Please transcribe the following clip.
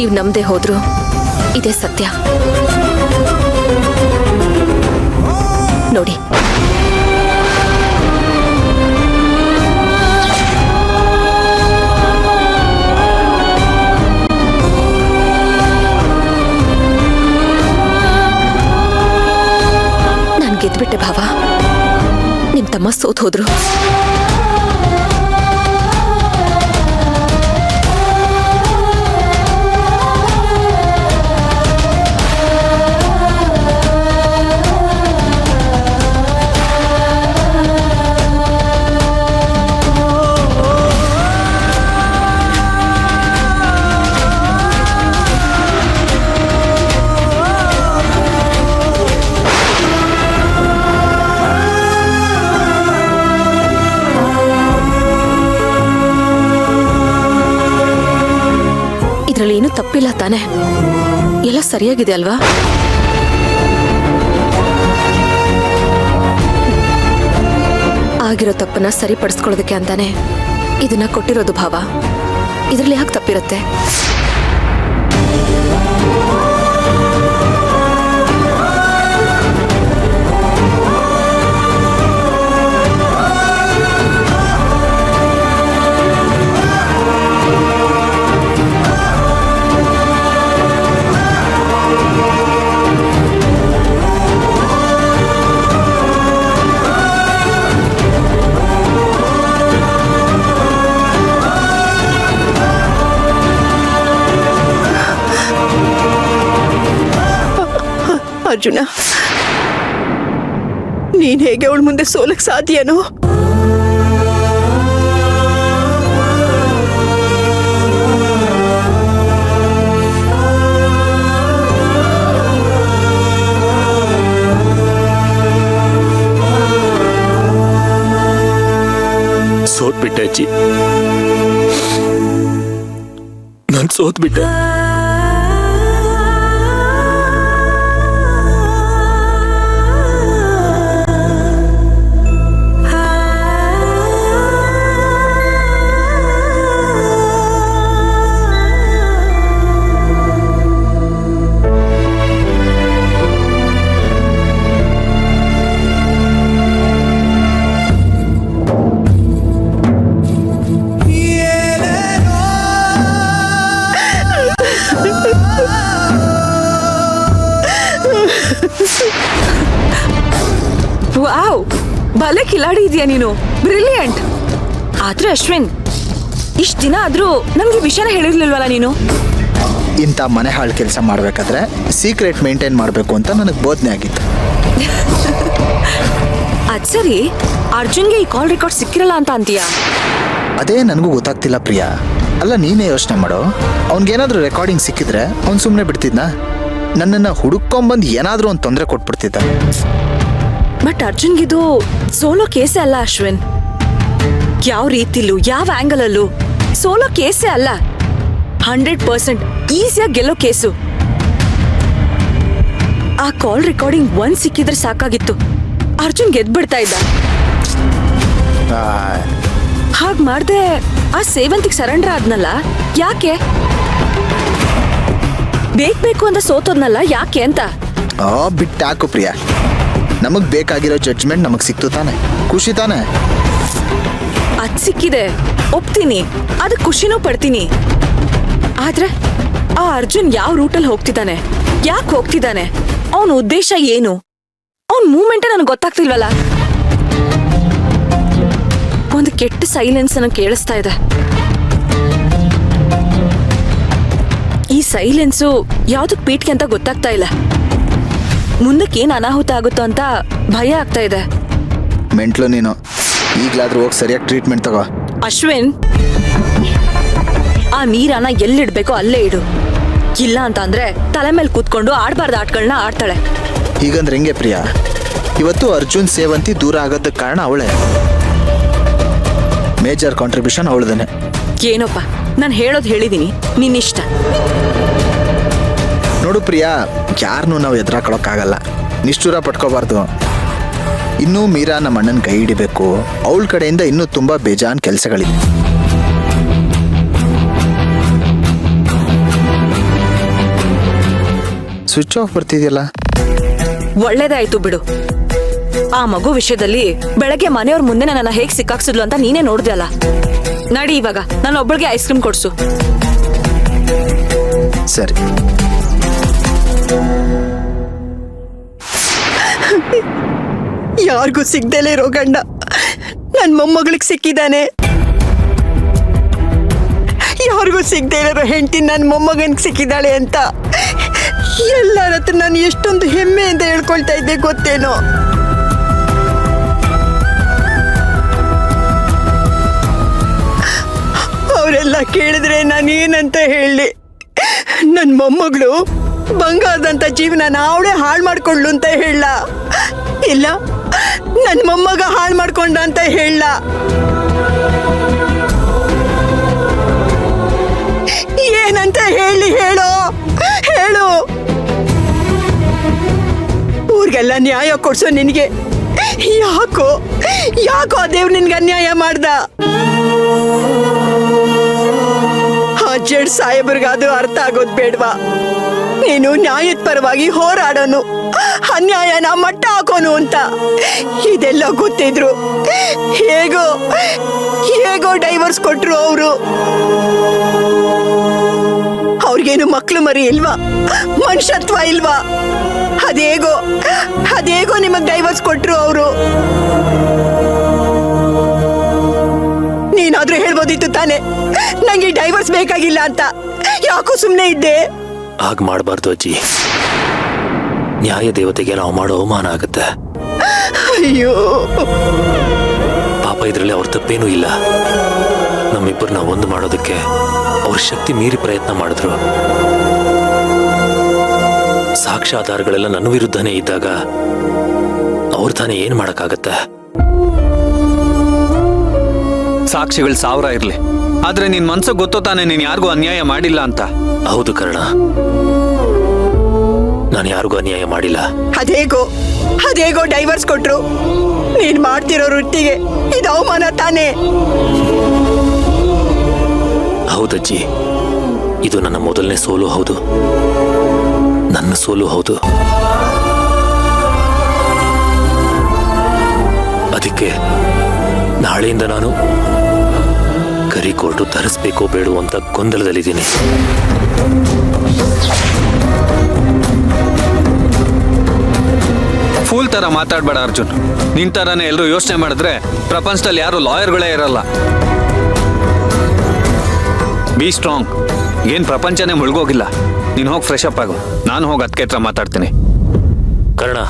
ನೀವು ನಂಬದೆ ಹೋದ್ರು ಇದೇ ಸತ್ಯ. ನೋಡಿ, ನಾನು ಗೆದ್ಬಿಟ್ಟೆ ಭಾವ. ನಿಮ್ ತಮ್ಮ ಸೋತ್ ಹೋದ್ರು. ಇದ್ರಲ್ಲಿ ಏನು ತಪ್ಪಿಲ್ಲ ತಾನೆ? ಎಲ್ಲ ಸರಿಯಾಗಿದೆ ಅಲ್ವಾ? ಆಗಿರೋ ತಪ್ಪನ್ನ ಸರಿಪಡಿಸ್ಕೊಳ್ಳೋದಕ್ಕೆ ಅಂತಾನೆ ಇದನ್ನ ಕೊಟ್ಟಿರೋದು ಭಾವ. ಇದ್ರಲ್ಲಿ ಯಾಕೆ ತಪ್ಪಿರುತ್ತೆ? ಅರ್ಜುನ, ನೀನ್ ಹೇಗೆ ಅವಳ ಮುಂದೆ ಸೋಲಕ್ ಸಾಧ್ಯನೋ? ಸೋತ್ಬಿಟ್ಟೆ ಅಜ್ಜಿ, ನಾನು ಸೋತ್ಬಿಟ್ಟೆ. ವಾವ್, ಭಲೆ ಕಿಲಾಡಿ ಇದೆಯಾ ನೀನು, ಬ್ರಿಲಿಯಂಟ್. ಆದ್ರೆ ಅಶ್ವಿನ್, ಇಷ್ಟ ದಿನ ಆದ್ರೂ ನಮ್ಗೆ ವಿಷಯನ ಹೇಳಿರ್ಲಿಲ್ವಲ್ಲ ನೀನು? ಇಂಥ ಮನೆ ಹಾಳು ಕೆಲಸ ಮಾಡ್ಬೇಕಾದ್ರೆ ಸೀಕ್ರೆಟ್ ಮೇಂಟೈನ್ ಮಾಡಬೇಕು ಅಂತ ನನಗೆ ಬೋಧನೆ ಆಗಿತ್ತು. ಅದ್ ಸರಿ, ಅರ್ಜುನ್ಗೆ ಈ ಕಾಲ್ ರೆಕಾರ್ಡ್ ಸಿಕ್ಕಿರಲ್ಲ ಅಂತ ಅಂತೀಯಾ? ಅದೇ ನನಗೂ ಗೊತ್ತಾಗ್ತಿಲ್ಲ ಪ್ರಿಯಾ. ಅಲ್ಲ, ನೀನೇ ಯೋಚನೆ ಮಾಡೋ, ಅವ್ನಿಗೇನಾದ್ರೂ ರೆಕಾರ್ಡಿಂಗ್ ಸಿಕ್ಕಿದ್ರೆ ಅವ್ನು ಸುಮ್ಮನೆ ಬಿಡ್ತಿದ್ನಾ? ನನ್ನನ್ನು ಹುಡುಕೊಂಬಂದು ಏನಾದರೂ ಒಂದು ತೊಂದರೆ ಕೊಟ್ಬಿಡ್ತಿದ್ದ. ಬಟ್ ಅರ್ಜುನ್ಗಿದು ಸೋಲೋ ಕೇಸೇ ಅಲ್ಲ ಅಶ್ವಿನ್. ಯಾವ ರೀತಿಲೂ ಯಾವ ಆಂಗಲ್ ಅಲ್ಲೂ ಸೋಲೋ ಕೇಸೇ ಅಲ್ಲ. 100% ಈಸಿಯಾಗಿ ಗೆಲ್ಲೋ ಕೇಸು. ಆ ಕಾಲ್ ರೆಕಾರ್ಡಿಂಗ್ ಒಂದ್ ಸಿಕ್ಕಿದ್ರೆ ಸಾಕಾಗಿತ್ತು, ಅರ್ಜುನ್ ಗೆದ್ಬಿಡ್ತಾ ಇದ್ದ. ಹಾಗ್ ಮಾಡ್ದೆ ಆ ಸೇವಂತಿಗೆ ಸರೆಂಡರ್ ಆದ್ನಲ್ಲ, ಯಾಕೆ? ಬೇಕು ಅಂತ ಸೋತೋದ್ನಲ್ಲ, ಯಾಕೆ ಅಂತ? ಬಿಟ್ಟಾಕು ಪ್ರಿಯಾ, ನಮಗ್ ಬೇಕಾಗಿರೋ ಜಡ್ಜ್ಮೆಂಟ್ ನಮಗ್ ಸಿಕ್ತು ತಾನೆ, ಖುಷಿ ತಾನೆ? ಅದ್ ಸಿಕ್ಕಿದೆ, ಒಪ್ತೀನಿ, ಅದ್ ಖುಷಿನೂ ಪಡ್ತೀನಿ. ಆದ್ರೆ ಆ ಅರ್ಜುನ್ ಯಾವ ರೂಟಲ್ಲಿ ಹೋಗ್ತಿದ್ದಾನೆ, ಯಾಕೆ ಹೋಗ್ತಿದ್ದಾನೆ, ಅವನ ಉದ್ದೇಶ ಏನು, ಅವನ್ ಮೂವ್ಮೆಂಟ್ ನನಗೆ ಗೊತ್ತಾಗ್ತಿಲ್ವಲ್ಲ. ಒಂದು ಕೆಟ್ಟ ಸೈಲೆನ್ಸ್ ಅನ್ನ ಕೇಳಿಸ್ತಾ ಇದೆ. ಈ ಸೈಲೆನ್ಸು ಯಾವ್ದಕ್ ಪೀಠ್ಗೆ ಅಂತ ಗೊತ್ತಾಗ್ತಾ ಇಲ್ಲ. ಮುಂದಕ್ಕೆ ಏನ್ ಅನಾಹುತ ಆಗುತ್ತೋ ಅಂತ ಭಯ ಆಗ್ತಾ ಇದೆ. ಮೆಂಟ್ಲು ನೀನು, ಈಗ್ಲಾದ್ರೂ ಹೋಗಿ ಸರಿಯಾಗಿ ಟ್ರೀಟ್ಮೆಂಟ್ ತಗೋ. ಅಶ್ವಿನ್, ಆ ನೀರನ್ನ ಎಲ್ಲಿಡ್ಬೇಕೋ ಅಲ್ಲೇ ಇಡು. ಇಲ್ಲ ಅಂತ ಅಂದ್ರೆ ತಲೆ ಮೇಲೆ ಕೂತ್ಕೊಂಡು ಆಡ್ಬಾರ್ದು ಆಟಗಳನ್ನ ಆಡ್ತಾಳೆ. ಹೀಗಂದ್ರೆ ಹೆಂಗೆ ಪ್ರಿಯಾ? ಇವತ್ತು ಅರ್ಜುನ್ ಸೇವಂತಿ ದೂರ ಆಗೋದಕ್ಕೆ ಕಾರಣ ಅವಳೇ. Major contribution ಅವಳದೇನೆ. ಏನೋಪ್ಪ, ನಾನು ಹೇಳೋದು ಹೇಳಿದೀನಿ, ನಿನ್ನಿಷ್ಟ. ನೋಡು ಪ್ರಿಯಾ, ಯಾರನ್ನೂ ನಾವು ಎದುರಾಕೊಳ್ಳೋಕ್ಕಾಗಲ್ಲ, ನಿಷ್ಠುರ ಪಟ್ಕೋಬಾರ್ದು. ಇನ್ನೂ ಮೀರಾ ನಮ್ಮ ಅಣ್ಣನ ಕೈ ಹಿಡಿಬೇಕು. ಅವಳ ಕಡೆಯಿಂದ ಇನ್ನೂ ತುಂಬಾ ಬೇಜಾನ್ ಕೆಲಸಗಳಿವೆ. Switch off ಬರ್ತಿದೆಯಲ್ಲ. ಒಳ್ಳೇದಾಯ್ತು ಬಿಡು. ಆ ಮಗು ವಿಷಯದಲ್ಲಿ ಬೆಳಗ್ಗೆ ಮನೆಯವ್ರ ಮುಂದೆ ನನ್ನ ಹೇಗ್ ಸಿಕ್ಕಾಕ್ಸಿದ್ಲು ಅಂತ ನೀನೇ ನೋಡ್ದೆ ಅಲ್ಲ. ನಡಿ ಇವಾಗ ನಾನು ಒಬ್ಬಳಿಗೆ ಐಸ್ ಕ್ರೀಮ್ ಕೊಡ್ಸು. ಸರಿ. ಯಾರಿಗೂ ಸಿಗ್ದಲೇ ಇರೋ ಗಂಡ ನನ್ ಮೊಮ್ಮಗಳಿಗೆ ಸಿಕ್ಕಿದ್ದಾನೆ. ಯಾರಿಗೂ ಸಿಗ್ದೇ ಇರೋ ಹೆಂಡತಿ ನನ್ ಮೊಮ್ಮಗನ್ಗೆ ಸಿಕ್ಕಿದ್ದಾಳೆ ಅಂತ ಎಲ್ಲರ ಹತ್ರ ನಾನು ಎಷ್ಟೊಂದು ಹೆಮ್ಮೆಯಿಂದ ಹೇಳ್ಕೊಳ್ತಾ ಇದ್ದೆ ಗೊತ್ತೇನೋ. ಅವರೆಲ್ಲ ಕೇಳಿದ್ರೆ ನಾನು ಏನಂತ ಹೇಳಿ? ನನ್ ಮೊಮ್ಮಗಳು ಬಂಗಾರದಂತ ಜೀವನ ಅವಳೇ ಹಾಳು ಮಾಡ್ಕೊಳ್ಳು ಅಂತ ಹೇಳ? ಇಲ್ಲ ನನ್ ಮೊಮ್ಮಗ ಹಾಳು ಮಾಡ್ಕೊಂಡ ಅಂತ ಹೇಳ? ಏನಂತ ಹೇಳಿ? ಹೇಳೋ ಹೇಳು. ಊರಿಗೆಲ್ಲ ನ್ಯಾಯ ಕೊಡ್ಸೋ ನಿನಗೆ ಯಾಕೋ ಆ ದೇವ್ರು ನಿನ್ಗೆ ಅನ್ಯಾಯ ಮಾಡ್ದ? ಆ ಜಡ್ ಸಾಹೇಬ್ರಿಗಾದ್ರೂ ಅರ್ಥ ಆಗೋದ್ ಬೇಡ್ವಾ? ನೀನು ನ್ಯಾಯದ ಪರವಾಗಿ ಹೋರಾಡೋನು, ಅನ್ಯಾಯನ ಮಟ್ಟ ಹಾಕೋನು ಅಂತ ಇದೆಲ್ಲ ಗೊತ್ತಿದ್ರು ಹೇಗೋ ಡೈವರ್ಸ್ ಕೊಟ್ರು ಅವರು. ಅವ್ರಿಗೇನು ಮಕ್ಳು ಮರಿ ಇಲ್ವಾ? ಮನುಷ್ಯತ್ವ ಇಲ್ವಾ? ಅದೇಗೋ ನಿಮಗ್ ಡೈವರ್ಸ್ ಕೊಟ್ರು ಅವರು. ನೀನಾದ್ರೂ ಹೇಳ್ಬೋದಿತ್ತು ತಾನೆ ನಂಗೆ ಡೈವರ್ಸ್ ಬೇಕಾಗಿಲ್ಲ ಅಂತ. ಯಾಕೋ ಸುಮ್ನೆ ಇದ್ದೆ? ಹಾಗೆ ಮಾಡಬಾರ್ದು ಅಜ್ಜಿ. ನ್ಯಾಯ ದೇವತೆಗೆ ನಾವು ಮಾಡೋ ಅವಮಾನ ಆಗುತ್ತೆ. ಅಯ್ಯೋ ಪಾಪ ಇದರಲ್ಲಿ ಅವ್ರ ತಪ್ಪೇನೂ ಇಲ್ಲ. ನಮ್ಮಿಬ್ಬರನ್ನ ಒಂದು ಮಾಡೋದಕ್ಕೆ ಅವ್ರ ಶಕ್ತಿ ಮೀರಿ ಪ್ರಯತ್ನ ಮಾಡಿದ್ರು. ಸಾಕ್ಷ್ಯಾಧಾರಗಳೆಲ್ಲ ನನ್ನ ವಿರುದ್ಧನೇ ಇದ್ದಾಗ ಅವ್ರ ತಾನೇ ಏನ್ ಮಾಡಕ್ಕಾಗತ್ತೆ? ಸಾಕ್ಷಿಗಳು 1000 ಇರ್ಲಿ, ಆದ್ರೆ ನಿನ್ ಮನ್ಸು ಗೊತ್ತೋ ತಾನೆ ನೀನ್ ಯಾರಿಗೂ ಅನ್ಯಾಯ ಮಾಡಿಲ್ಲ ಅಂತ. ಹೌದು ಕರ್ಣ, ನಾನು ಯಾರಿಗೂ ಅನ್ಯಾಯ ಮಾಡಿಲ್ಲ. ಅದೇಗೋ ಡೈವರ್ಸ್ ಕೊಟ್ರು. ನೀನ್ ಮಾಡ್ತಿರೋ ವೃತ್ತಿಗೆ ಇದು ಅವಮಾನ ತಾನೇ? ಹೌದಜ್ಜಿ, ಇದು ನನ್ನ ಮೊದಲನೇ ಸೋಲು ಹೌದು, ನನ್ನ ಸೋಲು ಹೌದು. ಅದಕ್ಕೆ ನಾಳೆಯಿಂದ ನಾನು ಕರಿ ಕೋರ್ಟು ತರಿಸ್ಬೇಕೋ ಬೇಡೋ ಅಂತ ಗೊಂದಲದಲ್ಲಿದ್ದೀನಿ. ಫೂಲ್ ತರ ಮಾತಾಡ್ಬೇಡ ಅರ್ಜುನ್. ನಿನ್ ತರಾನೇ ಎಲ್ಲರೂ ಯೋಚನೆ ಮಾಡಿದ್ರೆ ಪ್ರಪಂಚದಲ್ಲಿ ಯಾರು ಲಾಯರ್ಗಳೇ ಇರಲ್ಲ. Be strong. ಏನ್ ಪ್ರಪಂಚನೇ ಮುಳುಗೋಗಿಲ್ಲ. ನೀನು ಹೋಗಿ ಫ್ರೆಶ್ ಅಪ್ ಆಗು, ನಾನು ಹೋಗಿ ಅದಕ್ಕೆ ಹತ್ರ ಮಾತಾಡ್ತೀನಿ. ಕರ್ಣ,